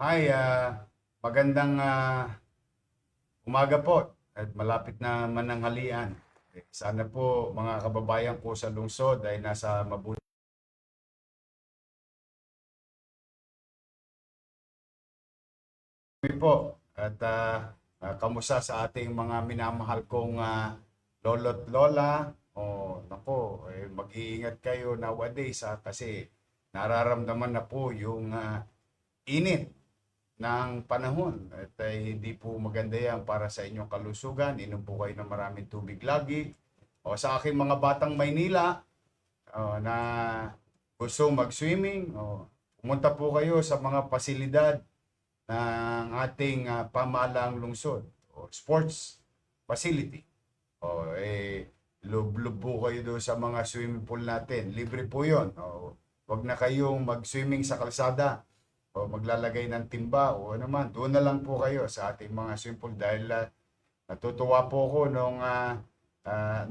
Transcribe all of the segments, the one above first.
Hi, magandang umaga po at malapit na mananghalian. Sana po mga kababayan ko sa lungsod ay nasa mabuti po at kamusta sa ating mga minamahal kong lolo't lola. Nako, mag-iingat kayo nowadays kasi nararamdaman na po yung init ng panahon at hindi po maganda yan para sa inyong kalusugan. Inom po kayo ng maraming tubig lagi. O sa aking mga batang Maynila na gusto mag-swimming, pumunta po kayo sa mga pasilidad ng ating pamahalang lungsod o sports facility. Lub-lub po kayo doon sa mga swimming pool natin. Libre po yun. Wag na kayong mag-swimming sa kalsada o maglalagay ng timba o ano man. Doon na lang po kayo sa ating mga swimming pool dahil natutuwa po ako nung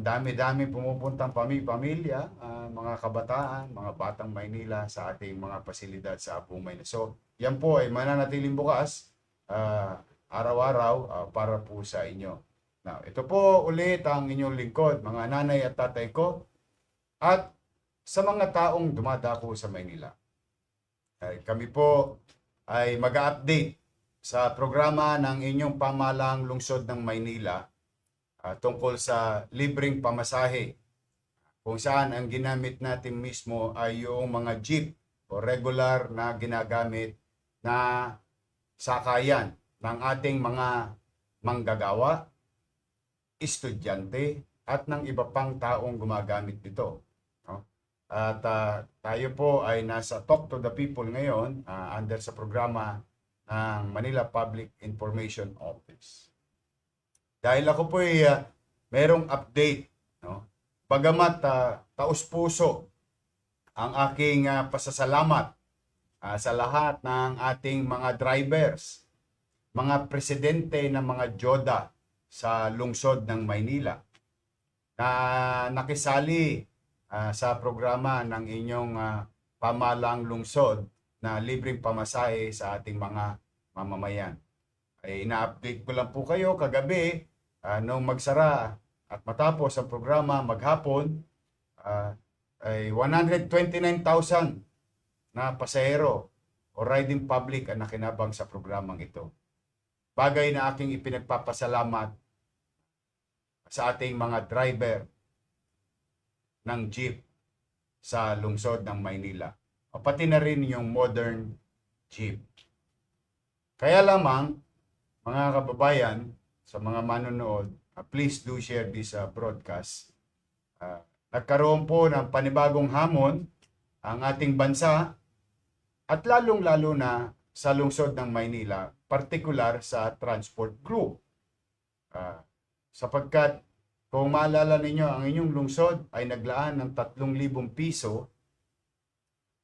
dami-dami pumupuntang pamilya, mga kabataan, mga batang Maynila sa ating mga pasilidad sa buong Maynila. So, yan po ay mananatiling bukas araw-araw para po sa inyo. Now, ito po ulit ang inyong lingkod, mga nanay at tatay ko, at sa mga taong dumadako sa Maynila. Kami po ay mag-update sa programa ng inyong pamahalang lungsod ng Maynila tungkol sa libreng pamasahe, kung saan ang ginamit natin mismo ay yung mga jeep o regular na ginagamit na sakayan ng ating mga manggagawa, estudyante, at ng iba pang taong gumagamit nito. No? At tayo po ay nasa Talk to the People ngayon under sa programa ng Manila Public Information Office. Dahil ako po ay merong update, no? Bagamat taus-puso ang aking pasasalamat sa lahat ng ating mga drivers, mga presidente ng mga JODA sa lungsod ng Maynila na nakisali sa programa ng inyong pamahalang lungsod na libreng pamasahe sa ating mga mamamayan. Ina-update ko lang po kayo kagabi nung magsara at matapos ang programa maghapon ay 129,000 na pasahero o riding public ang nakinabang sa programang ito. Bagay na aking ipinagpapasalamat sa ating mga driver ng jeep sa lungsod ng Maynila. O pati na rin yung modern jeep. Kaya lamang, mga kababayan, sa mga manonood, please do share this broadcast. Nagkaroon po ng panibagong hamon ang ating bansa at lalong-lalo na sa lungsod ng Maynila, partikular sa transport crew. Sapagkat kung maalala ninyo, ang inyong lungsod ay naglaan ng 3,000 piso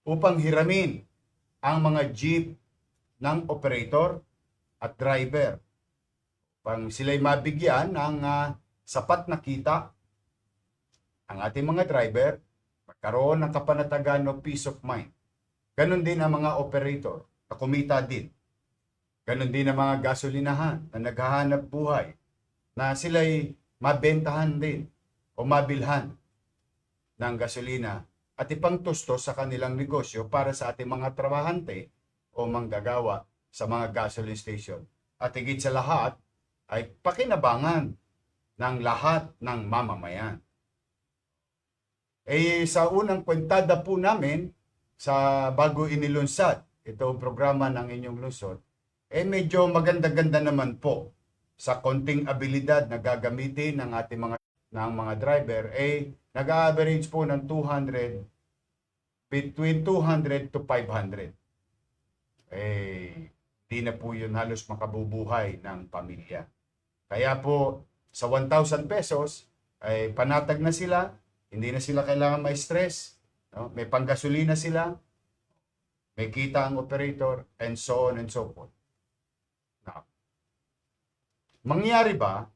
upang hiramin ang mga jeep ng operator at driver. Pang sila'y mabigyan ng sapat na kita, ang ating mga driver, magkaroon ng kapanatagan o peace of mind. Ganon din ang mga operator na kumita din. Ganon din ang mga gasolinahan na naghahanap buhay na sila'y mabentahan din o mabilhan ng gasolina at ipangtustos sa kanilang negosyo para sa ating mga trabahante o manggagawa sa mga gasoline station. At higit sa lahat ay pakinabangan ng lahat ng mamamayan. Sa unang kwentada po namin sa bago inilunsad itong programa ng inyong lungsod, medyo maganda-ganda naman po sa konting abilidad na gagamitin ng ating mga driver, nag-average po ng 200, between 200 to 500. Di na po yun halos makabubuhay ng pamilya. Kaya po, sa 1,000 pesos, ay panatag na sila, hindi na sila kailangan ma-stress, no? May panggasolina sila, may kita ang operator, and so on and so forth. Now, mangyari ba,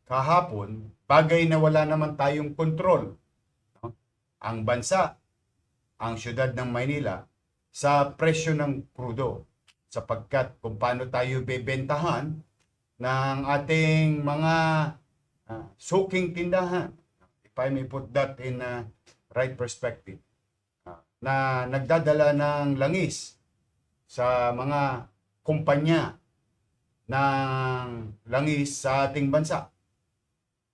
kahapon, bagay na wala naman tayong kontrol, no? Ang bansa, ang syudad ng Maynila, sa presyo ng crudo, sapagkat kung paano tayo bebentahan ng ating mga suking tindahan, if I may put that in a right perspective, na nagdadala ng langis sa mga kumpanya ng langis sa ating bansa,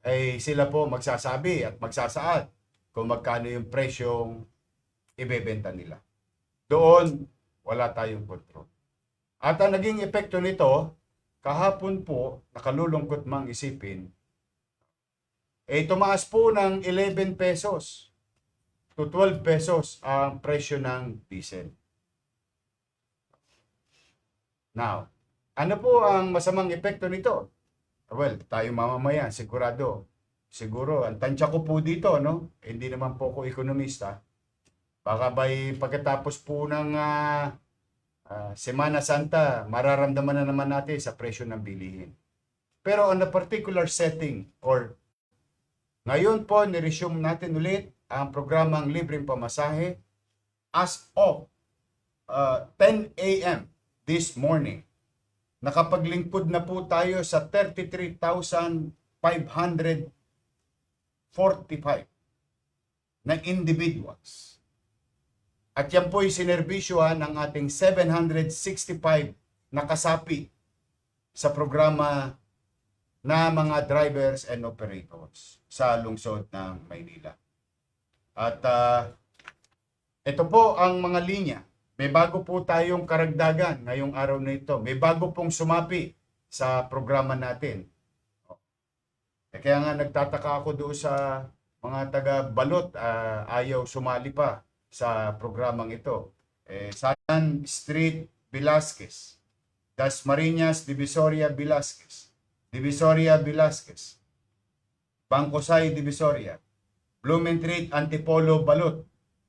ay sila po magsasabi at magsasaad kung magkano yung presyong ibebenta nila. Doon, wala tayong kontrol. At ang naging epekto nito, kahapon po, nakalulungkot mang isipin, tumaas po ng 11 pesos to 12 pesos ang presyo ng diesel. Now, ano po ang masamang epekto nito? Well, tayo mamamayan, siguro, ang tansya ko po dito, no? Hindi naman po ako ekonomista. Baka pagkatapos po ng Semana Santa, mararamdaman na naman natin sa presyo ng bilihin. Pero on a particular setting, or ngayon po, niresume natin ulit ang programang libreng pamasahe as of 10 a.m. this morning. Nakapaglingkod na po tayo sa 33,545 na individuals. At yan po yung sinerbisyuhan ng ating 765 na kasapi sa programa na mga drivers and operators sa lungsod ng Maynila. At ito po ang mga linya. May bago po tayong karagdagan ngayong araw na ito. May bago pong sumapi sa programa natin. Kaya nga nagtataka ako doon sa mga taga-balot, ayaw sumali pa sa programang ito. San Street Velasquez, Dasmariñas Divisoria Velasquez, Divisoria Velasquez, Bangkosay Divisoria, Blumentritt Antipolo Balot.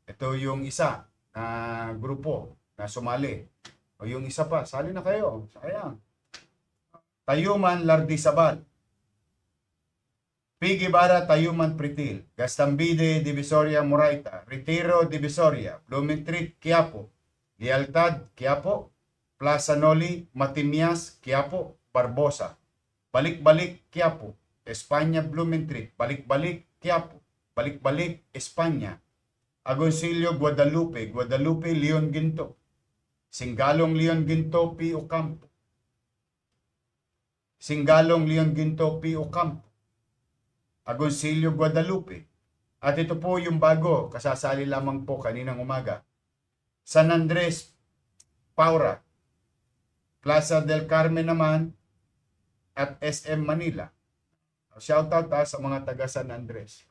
Ito yung isa na grupo na sumali. O yung isa pa, sali na kayo. Sayang. Tayuman Lardisabal, Pigibara Tayuman Pritil, Gastambide Divisoria Moraita, Retiro Divisoria, Blumentritt Quiapo, Lealtad Quiapo, Plaza Noli, Matimias Quiapo, Barbosa, Balik-Balik Quiapo, Espanya Blumentritt, Balik-Balik Quiapo, Balik-Balik Espanya, Agoncillo Guadalupe, Guadalupe Leon Ginto, Singalong Leon Ginto P. Ocampo, Singalong Leon Ginto P. Ocampo, Agoncillo Guadalupe. At ito po yung bago, kasasali lamang po kaninang umaga. San Andres Paura, Plaza del Carmen naman, at SM Manila. Shoutout sa mga taga San Andres.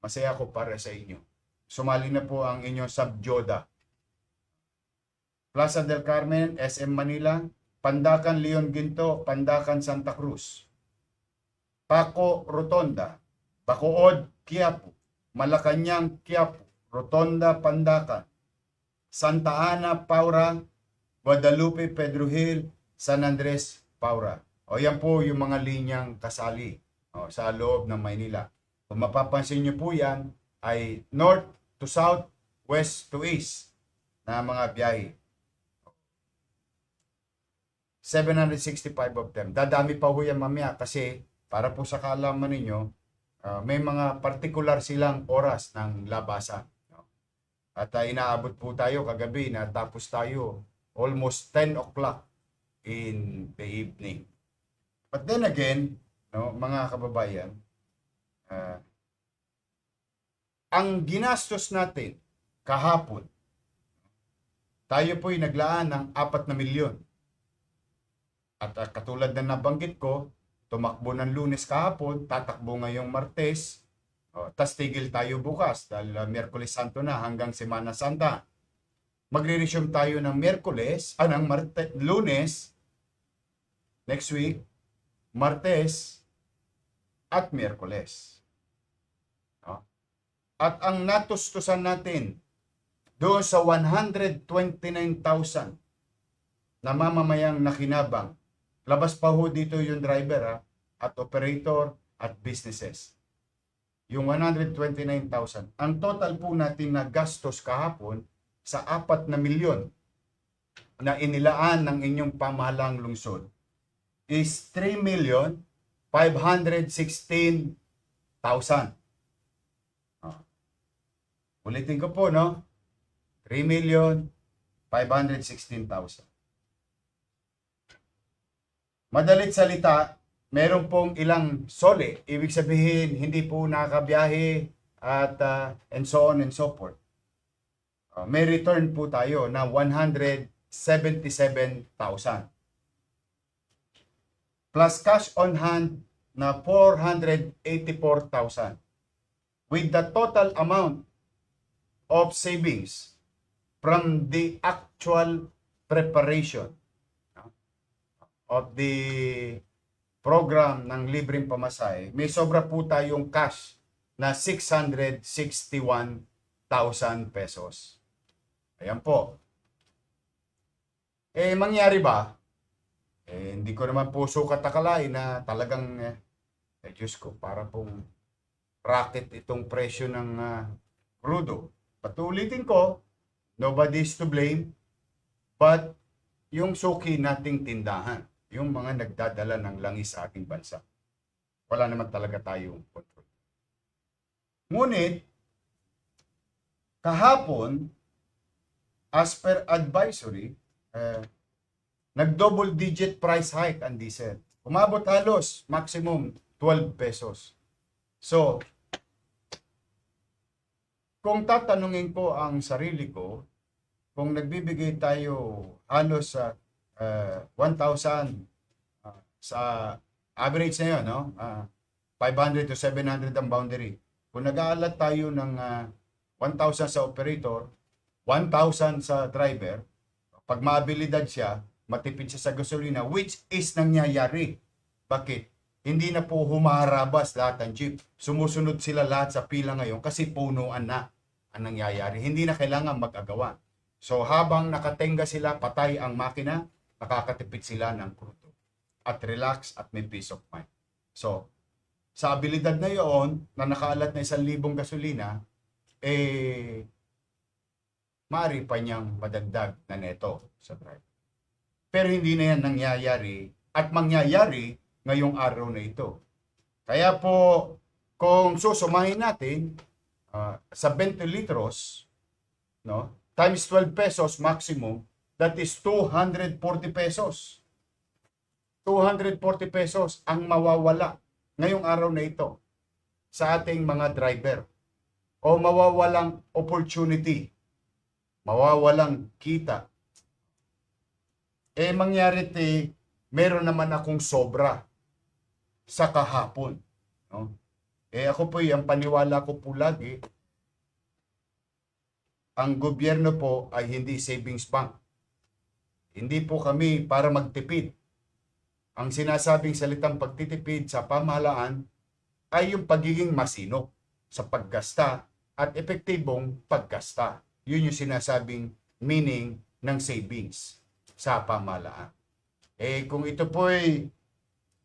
Masaya ko para sa inyo. Sumali na po ang inyong subjoda. Plaza del Carmen, SM Manila, Pandacan Leon Ginto, Pandacan Santa Cruz, Paco Rotonda, Bacood Quiapo, Malacañang Quiapo, Rotonda Pandacan, Santa Ana Paura, Guadalupe Pedro Hill, San Andres Paura. O yan po yung mga linyang kasali sa loob ng Maynila. Kung mapapansin nyo po yan, ay north to south, west to east na mga biyahe. 765 of them. Dadami pa ho yan mamaya kasi para po sa kaalaman ninyo, may mga particular silang oras ng labasan. At inaabot po tayo kagabi na tapos tayo almost 10 o'clock in the evening. But then again, mga kababayan, ang ginastos natin kahapon, tayo po'y naglaan ng 4 na milyon. At katulad na nabanggit ko, tumakbo ng Lunes kahapon, tatakbo ngayong Martes, tas tigil tayo bukas dahil Miyerkules Santo na hanggang Semana Santa. Magre-resume tayo ng Lunes, next week, Martes, at Miyerkules. At ang natustusan natin doon sa 129,000 na mamamayang nakinabang, labas pa ho dito yung driver at operator at businesses. Yung 129,000. Ang total po natin na gastos kahapon sa 4 na milyon na inilaan ng inyong pamahalang lungsod is 3,516,000. Ulitin ko po, no? 3,516,000. Madalit salita, meron pong ilang sole. Ibig sabihin, hindi po nakabiyahe at and so on and so forth. May return po tayo na 177,000. Plus cash on hand na 484,000. With the total amount of savings from the actual preparation of the program ng libreng pamasahe, may sobra po tayong cash na 661,000 pesos. Ayan po. Mangyari ba? Hindi ko naman po sukat akalain na talagang, Diyos ko, para pong rocket itong presyo ng crudo. Patulitin ko, nobody's to blame, but yung suki nating tindahan, yung mga nagdadala ng langis sa ating bansa. Wala naman talaga tayong control. Ngunit, kahapon, as per advisory, nag-double digit price hike ang diesel. Umabot halos maximum 12 pesos. So, kung tatanungin ko ang sarili ko, kung nagbibigay tayo halos sa 1,000 sa average na yun, no? 500 to 700 ang boundary. Kung nag-aalat tayo ng 1,000 sa operator, 1,000 sa driver, pag maabilidad siya, matipid siya sa gasolina, which is nangyayari. Bakit? Hindi na po humaharabas lahat ng jeep. Sumusunod sila lahat sa pila ngayon kasi punuan na ang nangyayari. Hindi na kailangan mag-agawan. So habang nakatenga sila, patay ang makina, nakakatipid sila ng crudo. At relax at may peace of mind. So, sa abilidad na yon na nakaalat na 1,000 gasolina, maaari pa niyang madagdag na neto sa driver. Pero hindi na yan nangyayari at mangyayari ngayong araw na ito. Kaya po, kung susumahin natin sa 20 litros, no, times 12 pesos maximum, that is 240 pesos. 240 pesos ang mawawala ngayong araw na ito sa ating mga driver. O mawawalang opportunity, mawawalang kita. Mangyari meron naman akong sobra sa kahapon. No? Ako po, ang paniwala ko po lagi, ang gobyerno po ay hindi savings bank. Hindi po kami para magtipid. Ang sinasabing salitang pagtitipid sa pamahalaan ay yung pagiging masinop sa paggasta at epektibong paggasta. Yun yung sinasabing meaning ng savings sa pamahalaan. Kung ito po ay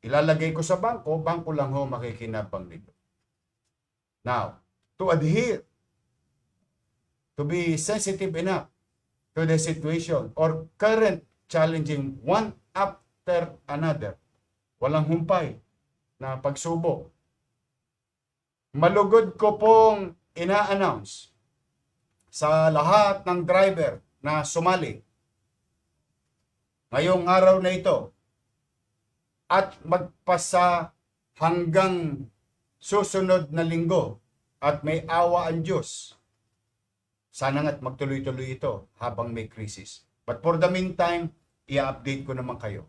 ilalagay ko sa bangko, bangko lang ho makikinabang nito. Now, to adhere, to be sensitive enough to the situation or current challenging one after another, walang humpay na pagsubok. Malugod ko pong ina-announce sa lahat ng driver na sumali ngayong araw na ito at magpasa hanggang susunod na linggo at may awa ang Diyos. Sana nga't magtuloy-tuloy ito habang may krisis. But for the meantime, i-update ko naman kayo.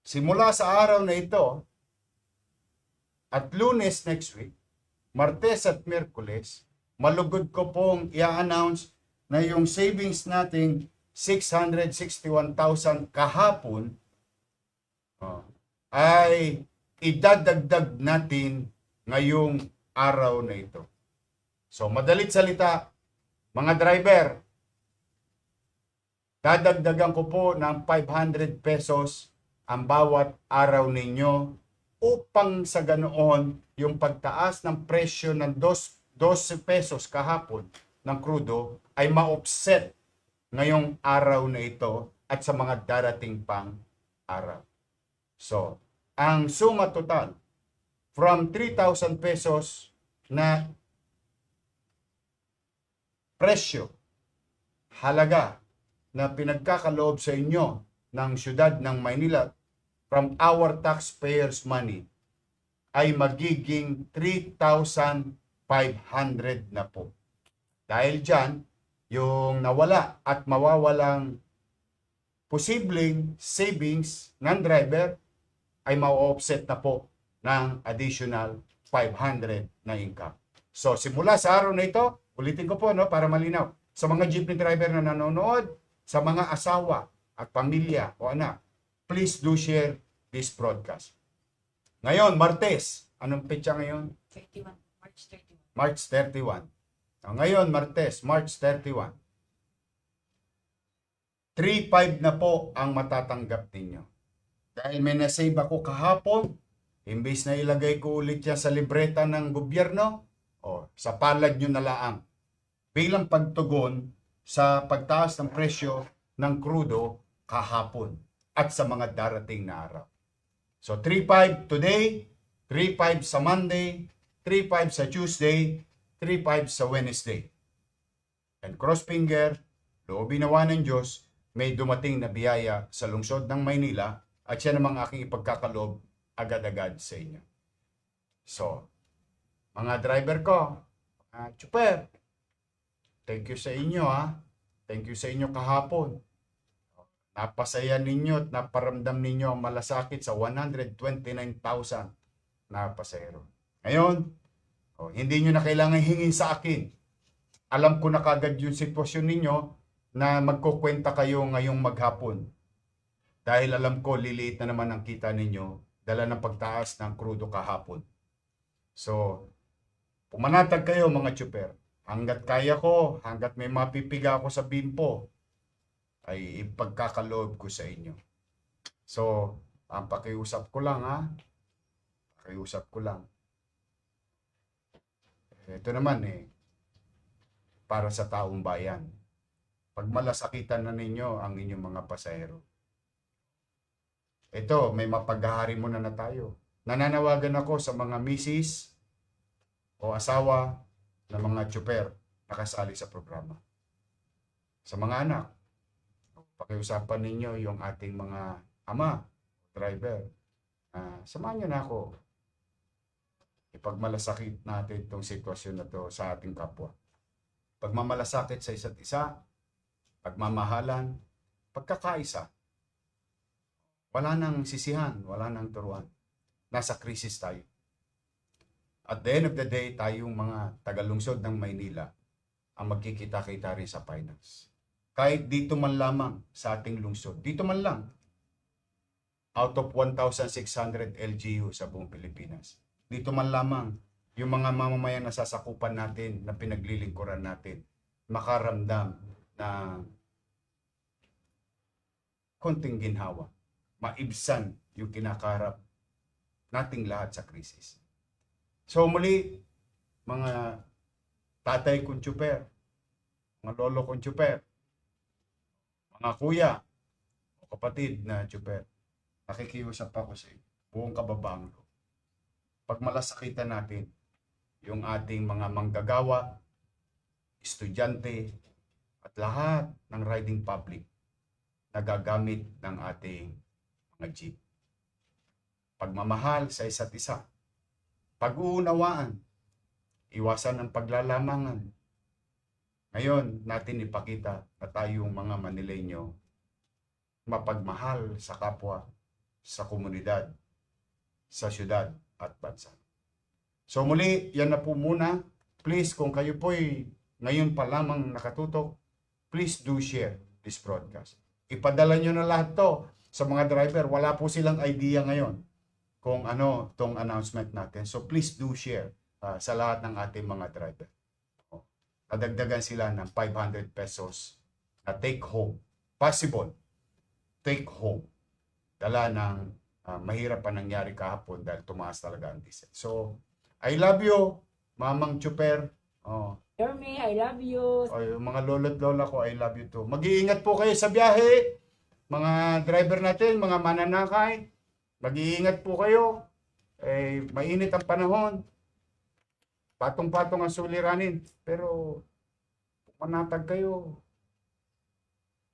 Simula sa araw na ito at Lunes next week, Martes at Miyerkules, malugod ko pong i-announce na yung savings nating 661,000 kahapon ay idadagdag natin ngayong araw na ito. So, madalit salita, mga driver, dadagdagan ko po ng 500 pesos ang bawat araw ninyo upang sa ganoon yung pagtaas ng presyo ng 12 pesos kahapon ng crudo ay ma-offset ngayong araw na ito at sa mga darating pang araw. So, ang suma total from 3,000 pesos na presyo, halaga na pinagkakaloob sa inyo ng siyudad ng Maynila from our taxpayers' money ay magiging 3,500 na po. Dahil dyan, yung nawala at mawawalang posibleng savings ng driver ay ma-offset na po ng additional 500 na income. So, simula sa araw na ito, ulitin ko po para malinaw, sa mga jeepney driver na nanonood, sa mga asawa at pamilya o anak, please do share this broadcast. Ngayon, Martes. Anong petsa ngayon? 31. March 31. March 31. Ngayon, Martes, March 31. 3,500 na po ang matatanggap ninyo. Dahil may nasave ako kahapon, imbis na ilagay ko ulit yan sa libreta ng gobyerno, sa palad nyo na laang. Bilang pagtugon sa pagtaas ng presyo ng krudo kahapon at sa mga darating na araw. So 3,500 today, 3,500 sa Monday, 3,500 sa Tuesday, 3,500 sa Wednesday. And cross finger, loobin nawa ng Diyos, may dumating na biyaya sa lungsod ng Maynila at siya namang aking ipagkakaloob agad-agad sa inyo. So, mga driver ko, super, thank you sa inyo Thank you sa inyo kahapon. Napasaya ninyo at naparamdam ninyo ang malasakit sa 129,000 na pasahero. Ngayon, hindi nyo na kailangan hingin sa akin. Alam ko na kagad yung sitwasyon ninyo na magkukwenta kayo ngayong maghapon. Dahil alam ko, liliit na naman ang kita ninyo dala ng pagtaas ng krudo kahapon. So, pumanatag kayo mga tsuper. Hanggat kaya ko, hanggat may mapipiga ako sa bimpo, ay ipagkakaloob ko sa inyo. So, ang pakiusap ko lang Pakiusap ko lang. Ito naman para sa taong bayan. Pag malasakitan na ninyo ang inyong mga pasahero. Ito, may mapaghahari muna na tayo. Nananawagan ako sa mga misis o asawa ng mga tsuper na kasali sa programa. Sa mga anak, pakiusapan ninyo yung ating mga ama, driver. Samahan nyo na ako. Ipagmalasakit natin itong sitwasyon na to sa ating kapwa. Pagmamalasakit sa isa't isa, pagmamahalan, pagkakaisa. Wala nang sisihan, wala nang turuan. Nasa krisis tayo. At the end of the day, tayong mga tagalungsod ng Maynila ang magkikita-kita rin sa finance. Kahit dito man lamang sa ating lungsod, dito man lang, out of 1,600 LGU sa buong Pilipinas, dito man lamang yung mga mamamayan na sasakupan natin, na pinaglilingkuran natin, makaramdam na konting ginhawa, maibsan yung kinakarap nating lahat sa krisis. So muli, mga tatay kong tsuper, mga lolo kong tsuper, mga kuya o kapatid na tsuper, nakikiusap ako sa buong kababaang ko. Pag malasakitan natin yung ating mga manggagawa, estudyante, at lahat ng riding public na gagamit ng ating mga jeep. Pagmamahal sa isa't isa, pag-uunawaan, iwasan ang paglalamangan. Ngayon, natin ipakita na tayong mga Manileño mapagmahal sa kapwa, sa komunidad, sa syudad at bansa. So muli, yan na po muna. Please, kung kayo po'y ngayon pa lamang nakatutok, please do share this broadcast. Ipadala nyo na lahat to sa mga driver. Wala po silang idea ngayon kung ano tong announcement natin. So please do share sa lahat ng ating mga driver. Nadagdagan sila ng 500 pesos na take home. Possible take home. Dala ng mahirap pa nangyari kahapon dahil tumaas talaga ang diesel. So, I love you, Mamang Tsuper. Yorme, I love you. O, yung mga lolo't lola ko, I love you too. Mag-iingat po kayo sa biyahe. Mga driver natin, mga mananakay. Mag-iingat po kayo. Mainit ang panahon. Patong-patong ang suliranin. Pero, manatag kayo.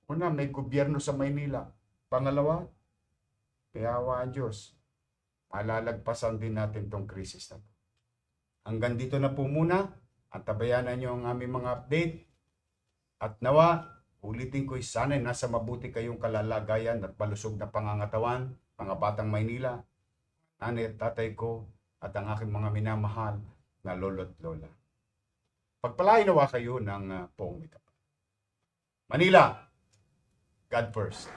Una, may gobyerno sa Maynila. Pangalawa, kayawa ang Diyos. Malalagpasan din natin tong krisis na to. Hanggang dito na po muna. Antabayanan nyo ang aming mga update. At nawa, ulitin ko sana'y nasa mabuti kayong kalalagayan at palusog na pangangatawan, mga batang Maynila, nanay at tatay ko, at ang aking mga minamahal na lolo't lola. Pagpalain nawa kayo ng poong ito. Manila, God first.